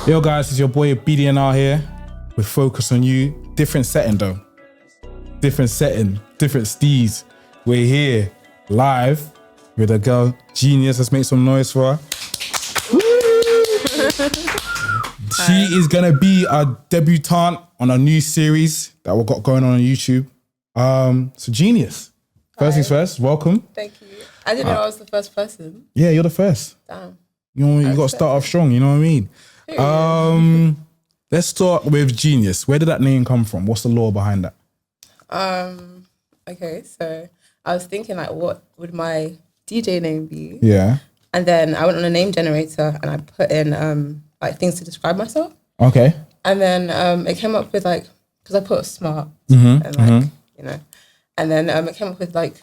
Yo guys, it's your boy BDNR here with Focus on You. Different setting though. Different setting, different steez. We're here live with a girl, Jeeniius. Let's make some noise for her. She is gonna be a debutante on a new series that we got going on YouTube. So Jeeniius, first things first, welcome. Thank you. I didn't know I was the first person. Yeah, you're the first. Damn. You know, you got to start off strong, you know what I mean? Let's start with Jeeniius. Where did that name come from? What's the lore behind that? Okay, so I was thinking like, what would my DJ name be? Yeah. And then I went on a name generator and I put in like things to describe myself. Okay. And then it came up with like, because I put smart and like, you know, and then it came up with like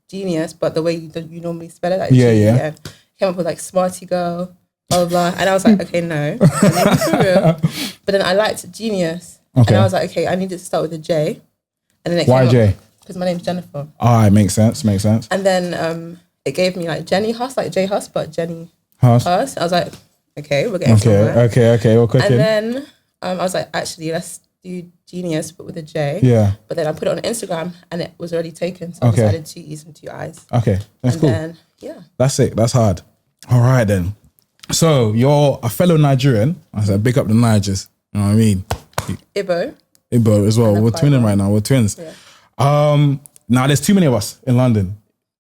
Jeeniius, but the way you normally spell it, like yeah. Came up with like smarty girl, blah, blah, blah. And I was like, okay, no. For real. But then I liked Jeeniius. Okay. And I was like, okay, I needed to start with a J. And then it Why J? Because my name's Jennifer. Ah, it makes sense, And then it gave me like Jenny Huss, like J Huss, but Jenny Huss. I was like, okay, we're getting somewhere. Okay, we're cooking. And then I was like, actually, let's do Jeeniius, but with a J. Yeah. But then I put it on Instagram and it was already taken. So I just added 2 E's and 2 I's. Okay, that's cool. And then, yeah. That's it, that's hard. All right then. So you're a fellow Nigerian. I said, big up the Nigers. You know what I mean? Ibo as well. We're twinning right now. We're twins. Yeah. Now there's too many of us in London.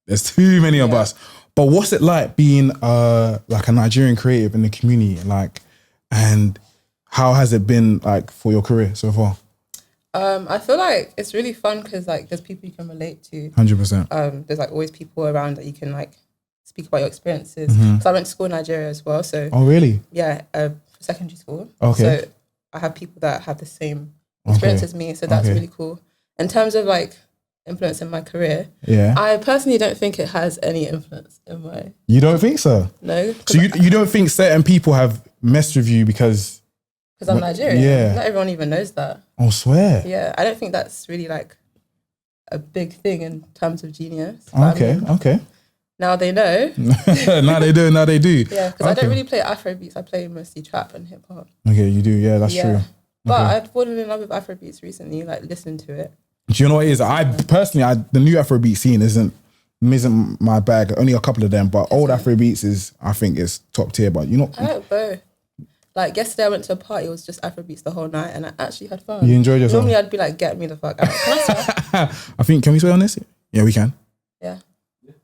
There's too many of us. But what's it like being like a Nigerian creative in the community? Like, and how has it been like for your career so far? I feel like it's really fun because like there's people you can relate to. 100%. There's like always people around that you can like speak about your experiences. So I went to school in Nigeria as well. So oh really? Yeah, secondary school. Okay. So I have people that have the same experience as me. So that's really cool. In terms of like influence in my career, I personally don't think it has any influence in my... You don't think so? No. So you don't think certain people have messed with you because I'm Nigerian? Yeah. Not everyone even knows that. Oh, swear? Yeah, I don't think that's really like a big thing in terms of Jeeniius. Okay. Now they know. now they do. Yeah, because I don't really play Afrobeats. I play mostly trap and hip hop. Okay, you do. Yeah, that's true. But I've fallen in love with Afrobeats recently, like listening to it. Do you know what it is? I personally, the new Afrobeat scene isn't my bag. Only a couple of them, but old Afrobeats I think is top tier. But you know, I like both. Like yesterday I went to a party, it was just Afrobeats the whole night and I actually had fun. You enjoyed yourself? Normally I'd be like, get me the fuck out. Can I swear? Can we swear on this? Yeah, we can. Yeah.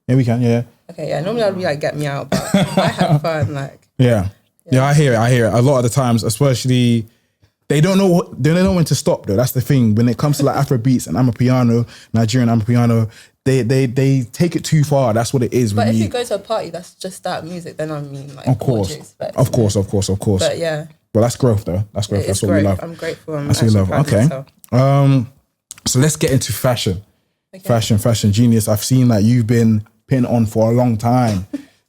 Yeah, we can, yeah. Okay, yeah, normally I'd be like, get me out, but I had fun, like. Yeah, I hear it. A lot of the times, especially, they don't know when to stop though. That's the thing. When it comes to like Afrobeats and Nigerian Amapiano, they take it too far. That's what it is. But if you go to a party that's just that music, then I mean, like, of course. Of course. But yeah. But that's growth though. That's growth. That's what we love. I'm grateful. That's what we love. Okay. So let's get into fashion. Okay. Fashion, Jeeniius. I've seen that you've been pinned on for a long time.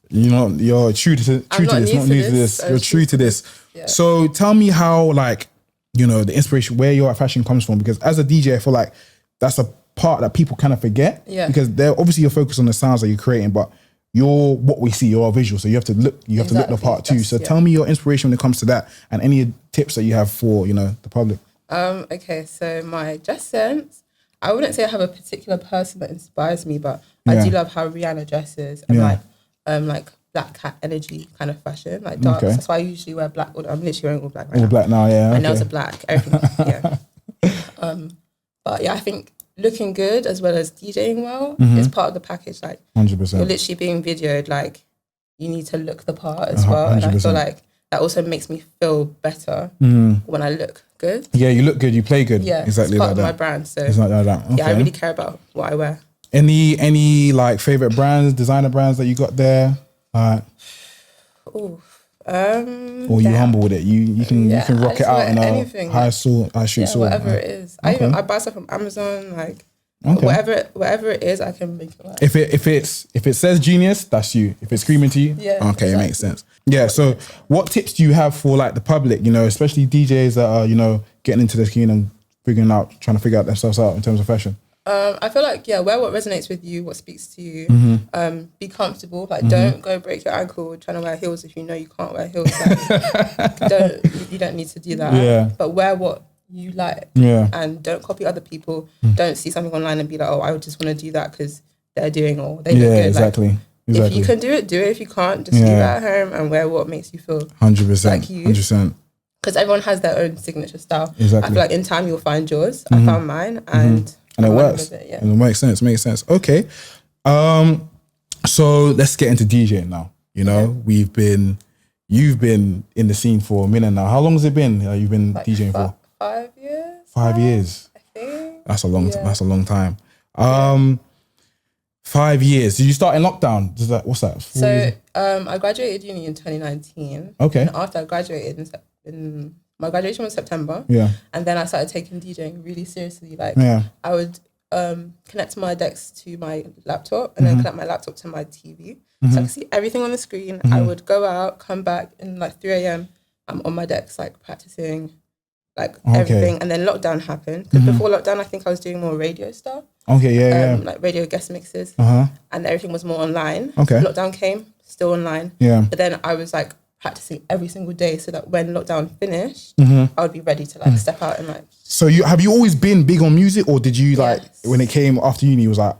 You know, you're true to this. Not new to this. You're true to this. Yeah. So tell me how, like, you know, the inspiration, where your fashion comes from. Because as a DJ, I feel like that's a part that people kind of forget. Yeah. Because they're obviously you're focused on the sounds that you're creating, but you're what we see. You're a visual, so you have to look. You have to look the part too. So tell me your inspiration when it comes to that, and any tips that you have for the public. Okay, so my dress sense. I wouldn't say I have a particular person that inspires me, but I do love how Rihanna dresses and like black cat energy kind of fashion, like dark. Okay. That's why I usually wear black. I'm literally wearing all black right now. All black now, yeah. My nails are black. Everything, yeah. But yeah, I think looking good as well as DJing well is part of the package. Like 100%. You're literally being videoed. Like you need to look the part as well, 100%. And I feel like that also makes me feel better when I look good. Yeah, you look good, you play good. Yeah, exactly, it's part of my brand. So it's like that. Okay. Yeah, I really care about what I wear. Any like favorite brands, designer brands that you got there? Or you humble with it? You can rock it out in a high street store. Whatever it is. Okay. I buy stuff from Amazon. Like whatever it is, I can make it work. If it says Jeeniius, that's you. If it's screaming to you, okay, it makes sense. Yeah. So, what tips do you have for like the public? You know, especially DJs that are getting into this scene and trying to figure out themselves out in terms of fashion. I feel like, wear what resonates with you, what speaks to you. Be comfortable. Like, don't go break your ankle trying to wear heels if you know you can't wear heels. Like, you don't need to do that. Yeah. But wear what you like. Yeah. And don't copy other people. Don't see something online and be like, oh, I just want to do that because they're doing or they look good. Exactly. Exactly. If you can do it, do it. If you can't, just leave it at home and wear what makes you feel 100%. like you. 100%. Because everyone has their own signature style. Exactly. I feel like in time you'll find yours. I found mine and it works. It And it makes sense. Okay. So let's get into DJing now. You know, you've been in the scene for a minute now. How long has it been? You've been like DJing for 5 years. 5 years. I think. That's a long time. 5 years. Did you start in lockdown? What's that? So I graduated uni in 2019. Okay. And after I graduated in my graduation was September. Yeah. And then I started taking DJing really seriously. Like I would connect my decks to my laptop and then connect my laptop to my TV. So I could see everything on the screen. I would go out, come back in like 3 a.m. I'm on my decks like practicing like everything. And then lockdown happened. Because before lockdown I think I was doing more radio stuff. Okay, like radio guest mixes. And everything was more online. Okay. Lockdown came, still online. Yeah. But then I was like practicing every single day so that when lockdown finished, I would be ready to like step out and like. So have you always been big on music, or did you like when it came after uni, you was like,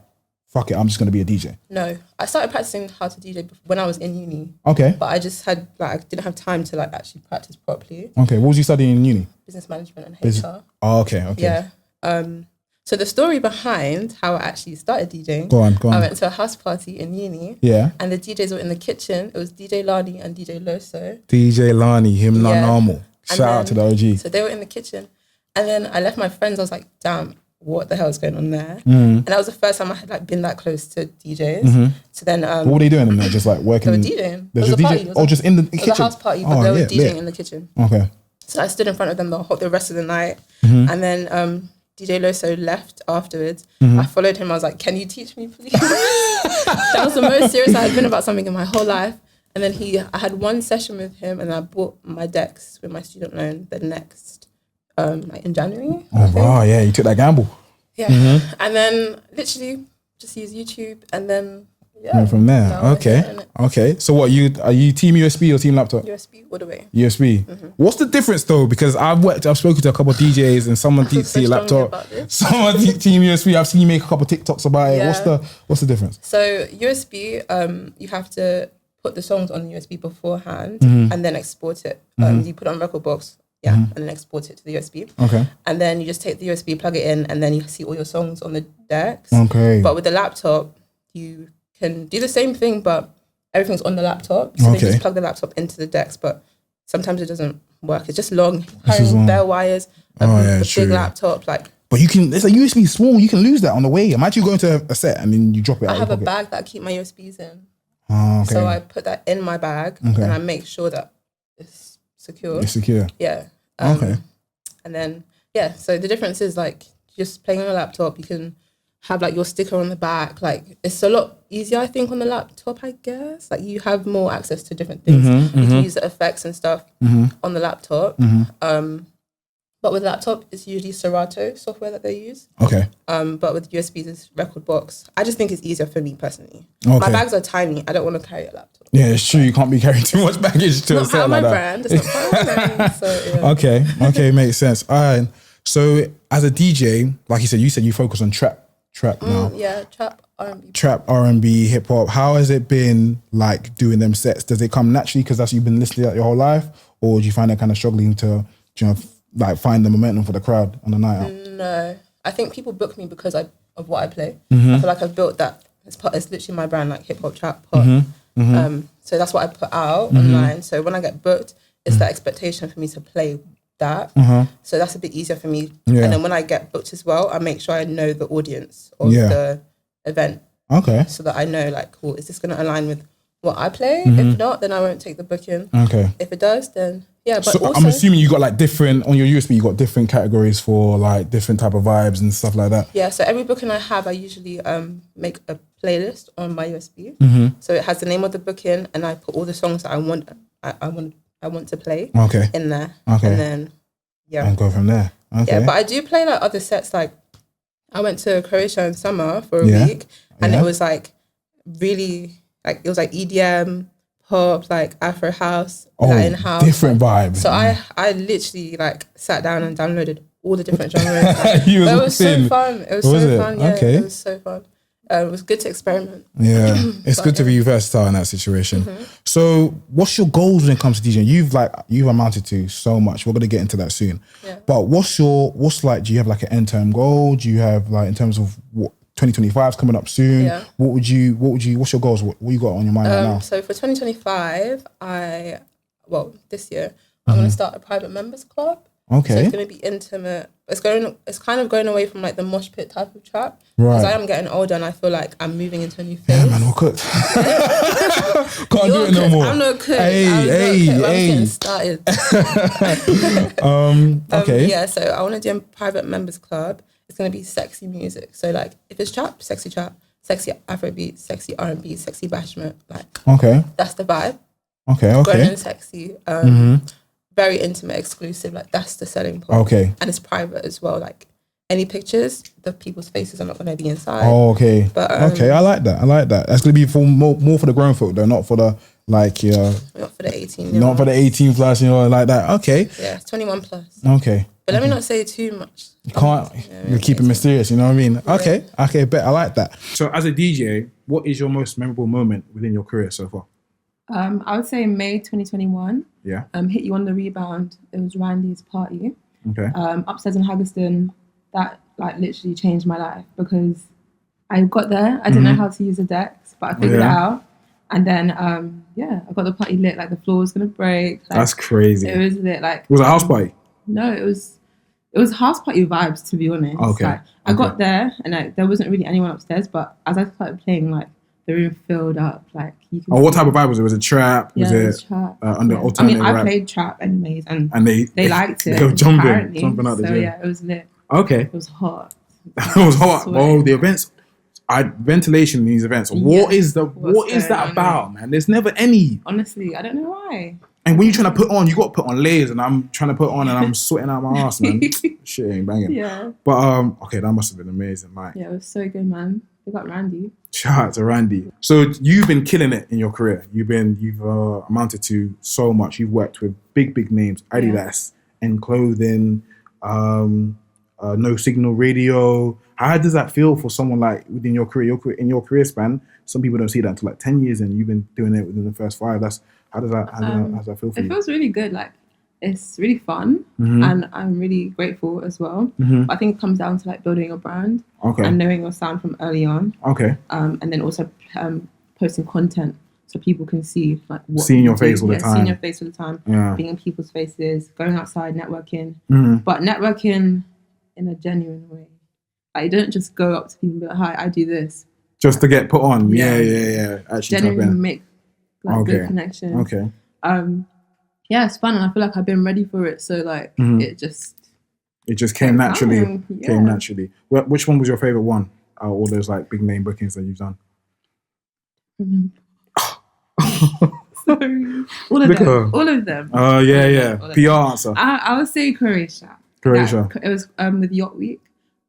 fuck it, I'm just gonna be a DJ? No, I started practicing how to DJ when I was in uni. Okay. But I just had like, I didn't have time to like actually practice properly. Okay, what was you studying in uni? Business management and HR. Oh, okay. Yeah. So the story behind how I actually started DJing. Go on. I went to a house party in uni. Yeah. And the DJs were in the kitchen. It was DJ Lani and DJ Loso. DJ Lani, him not normal. Shout out to the OG. So they were in the kitchen. And then I left my friends. I was like, damn, what the hell is going on there? And that was the first time I had like been that close to DJs. So then what were they doing in there? Just like working? They were DJing. There was a DJ? Just in the kitchen? It was a house party, but they were DJing in the kitchen. Okay. So I stood in front of them the rest of the night. And then DJ Loso left afterwards. I followed him. I was like, can you teach me, please? That was the most serious I had been about something in my whole life. And then I had one session with him and I bought my decks with my student loan the next, like in January. Oh, wow. Yeah, you took that gamble. Yeah. And then literally just use YouTube and then and from there. Okay. So what, are you team USB or team laptop? USB all the way. USB. What's the difference though? Because I've spoken to a couple of DJs and someone team laptop, someone team USB. I've seen you make a couple of TikToks about it. What's the difference? So USB, you have to put the songs on the USB beforehand and then export it. You put it on record box. And then export it to the USB. Okay. And then you just take the USB, plug it in, and then you see all your songs on the decks. Okay. But with the laptop, you can do the same thing, but everything's on the laptop. So they just plug the laptop into the decks, but sometimes it doesn't work. It's just long, bare wires, a big laptop. But it's a USB small, you can lose that on the way. Imagine you go into a set and then you drop it out. I have a bag that I keep my USBs in. Oh, okay. So I put that in my bag and I make sure that it's secure. It's secure. Yeah. And then, so the difference is like just playing on a laptop, you can have like your sticker on the back. Like it's a lot easier, I think, on the laptop, I guess. Like you have more access to different things. You can use the effects and stuff on the laptop. But with laptop, it's usually Serato software that they use. Okay. But with USBs, it's record box. I just think it's easier for me personally. Okay. My bags are tiny. I don't want to carry a laptop. Yeah, it's true. You can't be carrying too much baggage to a set like that. Brand. It's not my brand. So, Okay, makes sense. All right. So as a DJ, like you said you focus on trap now. Yeah, trap, R&B. Trap, R&B, hip hop. How has it been like doing them sets? Does it come naturally because that's what you've been listening to your whole life, or do you find it kind of struggling to, like find the momentum for the crowd on the night out? No, I think people book me because of what I play. I feel like I've built that. It's literally my brand, like hip hop, trap, pop. So that's what I put out online. So when I get booked, it's the expectation for me to play that. So that's a bit easier for me. Yeah. And then when I get booked as well, I make sure I know the audience of the event. Okay. So that I know, like, cool, is this going to align with what I play? If not, then I won't take the booking. Okay. If it does, then but so also, I'm assuming you got like different, on your USB, you got different categories for like different type of vibes and stuff like that. Yeah, so every booking I have, I usually make a playlist on my USB. So it has the name of the booking and I put all the songs that I want to play in there. Okay. And then, and go from there. Okay. Yeah, but I do play like other sets, like I went to Croatia in summer for a week, and it was like really like it was like EDM, pop, like Afro house, Latin house, different vibes. So I literally like sat down and downloaded all the different genres. But it was so fun. It was so fun. Yeah, it was so fun. It was good to experiment. Yeah, it's good to be versatile in that situation. So, what's your goals when it comes to DJing? You've amounted to so much. We're gonna get into that soon. Yeah. But what's like? Do you have like an end-term goal? Do you have like in terms of what 2025 is coming up soon? Yeah. What's your goals? What you got on your mind right now? So for 2025, this year I'm gonna start a private members club. Okay. So it's going to be intimate. It's kind of going away from like the mosh pit type of trap. Because I am getting older and I feel like I'm moving into a new phase. Yeah, man, we're cooked. Can't do it no more. I'm not cooked. Hey. I'm getting started. Okay. Yeah, so I want to do a private members club. It's going to be sexy music. So like if it's trap, sexy Afrobeat, sexy R&B, sexy bashment. Like that's the vibe. Okay. Grown and sexy. Very intimate, exclusive. Like that's the selling point. Okay. And it's private as well. Like any pictures, the people's faces are not going to be inside. Oh, okay. But okay, I like that. That's going to be for more for the grown folk though, not for the not for the 18. Not for the 18 plus, like that. Okay. Yeah, it's 21 plus. Okay. But let me not say too much. You can't. You keep it mysterious. You know what I mean? Okay. Bet I like that. So as a DJ, what is your most memorable moment within your career so far? I would say May 2021. Yeah. Hit You on the Rebound. It was Randy's party. Okay. Upstairs in Haggerston. That like literally changed my life because I got there. I didn't know how to use the decks, but I figured it out. And then I got the party lit. Like the floor was gonna break. Like, that's crazy. It was lit. Like was it a house party? No, it was house party vibes, to be honest. Okay. Like, I got there and there wasn't really anyone upstairs, but as I started playing, like the room filled up. Like you can. What type of vibe was it? Was it trap? Yeah, it was trap. Alternative I rap? played trap anyways, and they liked it. They were jumping out the gym. So gym. it was lit. Okay. It was hot. It was hot. Oh, the events. Ventilation in these events. What is that about, man? There's never any. Honestly, I don't know why. And when you're trying to put on, you got to put on layers, and I'm trying to put on, and I'm sweating out my ass, man. Shit ain't banging. Yeah. But okay, that must have been amazing, Mike. Yeah, it was so good, man. They got Randy. Shout out to Randy. So you've been killing it in your career. You've amounted to so much. You've worked with big names, Adidas, and clothing, No Signal Radio. How does that feel for someone like within your career? In your career span, some people don't see that until like 10 years, and you've been doing it within the first 5. How does that feel for you? It feels really good. Like it's really fun, and I'm really grateful as well. But I think it comes down to like building a brand, and knowing your sound from early on. Okay. And then also posting content so people can see like what seeing your face all the time. Seeing your face all the time. Yeah. Being in people's faces, going outside, networking. But networking in a genuine way. I don't just go up to people and be like, "Hi, I do this." Just to get put on. Yeah. Actually, genuinely make like good connections. Okay. Yeah, it's fun, and I feel like I've been ready for it. So like, it just came naturally. Came naturally. Which one was your favorite one? All those like big name bookings that you've done. Sorry, all of them. Oh yeah. PR answer. I would say Croatia. It was with Yacht Week.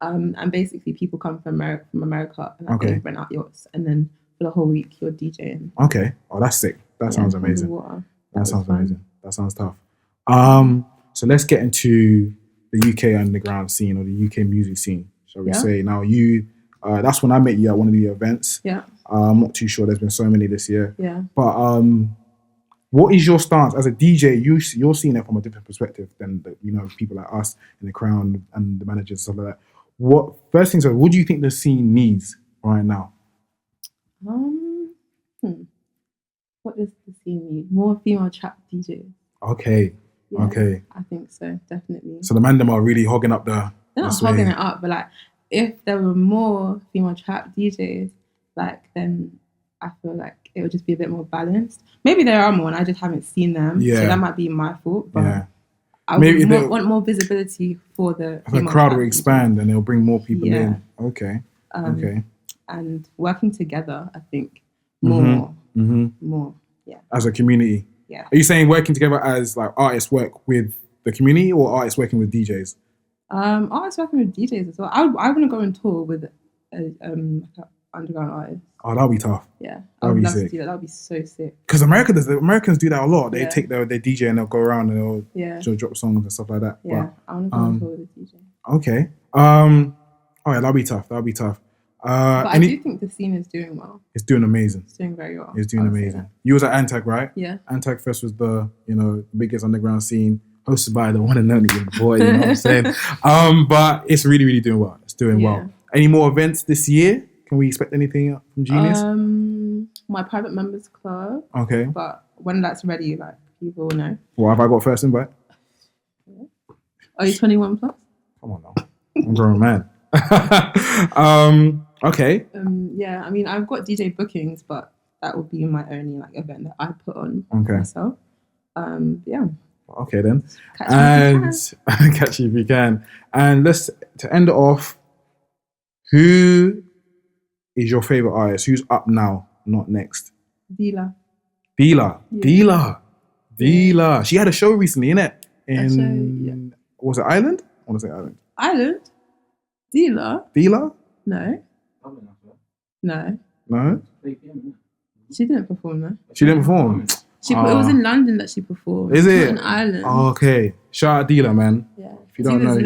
And basically people come from America and they rent out yachts, and then for the whole week you're DJing. Okay. Oh, that's sick. That sounds amazing. That sounds amazing. That sounds tough. So let's get into the UK underground scene, or the UK music scene, shall we say. Now you, that's when I met you at one of the events. Yeah. I'm not too sure. There's been so many this year. Yeah. But what is your stance as a DJ? You're seeing it from a different perspective than people like us in the Crown and the managers and stuff like that. What do you think the scene needs right now? What does the scene need? More female trap DJs. Okay. Yeah, okay. I think so, definitely. So the man them are really hogging up the... They're not hogging it up, but like if there were more female trap DJs, like then I feel like it would just be a bit more balanced. Maybe there are more and I just haven't seen them. Yeah. So that might be my fault. But I want more visibility for the crowd will expand and it'll bring more people in. Okay. Okay. And working together, I think more. Yeah. As a community. Yeah. Are you saying working together as like artists work with the community, or artists working with DJs? I was working with DJs as well. I want to go on tour with like an underground artist. Oh, that'll be tough. Yeah, I would love to do that. That would be so sick. Because Americans do that a lot. They take their DJ and they'll go around and they'll drop songs and stuff like that. Yeah, but, I want to go on tour with a DJ. Okay. Oh yeah, that'll be tough. But I do think the scene is doing well. It's doing amazing. It's doing very well. It's doing amazing. You was at Antag, right? Yeah. Antag Fest was the biggest underground scene, hosted by the one and only boy. You know what I'm saying? But it's really, really doing well. It's doing well. Any more events this year? Can we expect anything from Jeeniius? My private members club. Okay. But when that's ready, like people will know. Well, have I got first invite? Yeah. Are you 21 plus? Come on now. I'm a grown man. Okay. Yeah, I mean, I've got DJ bookings, but that would be my only like event that I put on myself. Yeah. Okay then. Catch you if you can. And to end it off, who is your favorite artist? Who's up now, not next? Dila. She had a show recently, innit? Was it Ireland? I want to say Ireland. Ireland? Dila? No. She didn't perform though. She didn't perform? It was in London that she performed. Is it? Not in Ireland. Oh, okay. Shout out Dila, man. Yeah. If you don't know,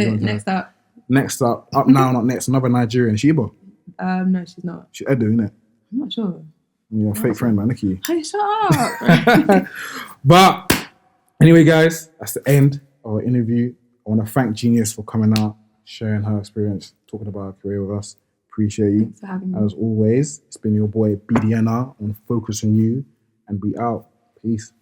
Next up, up now, not next. Another Nigerian. She Igbo? No, she's not. She's Edo, innit? I'm not sure. Yeah, fake friend, man. Look at you. Hey, shut up. But anyway, guys, that's the end of our interview. I want to thank Jeeniius for coming out, sharing her experience, talking about her career with us. Appreciate you. Thanks for having me. As always, it's been your boy BDNR on Focus on You, and we out. Peace.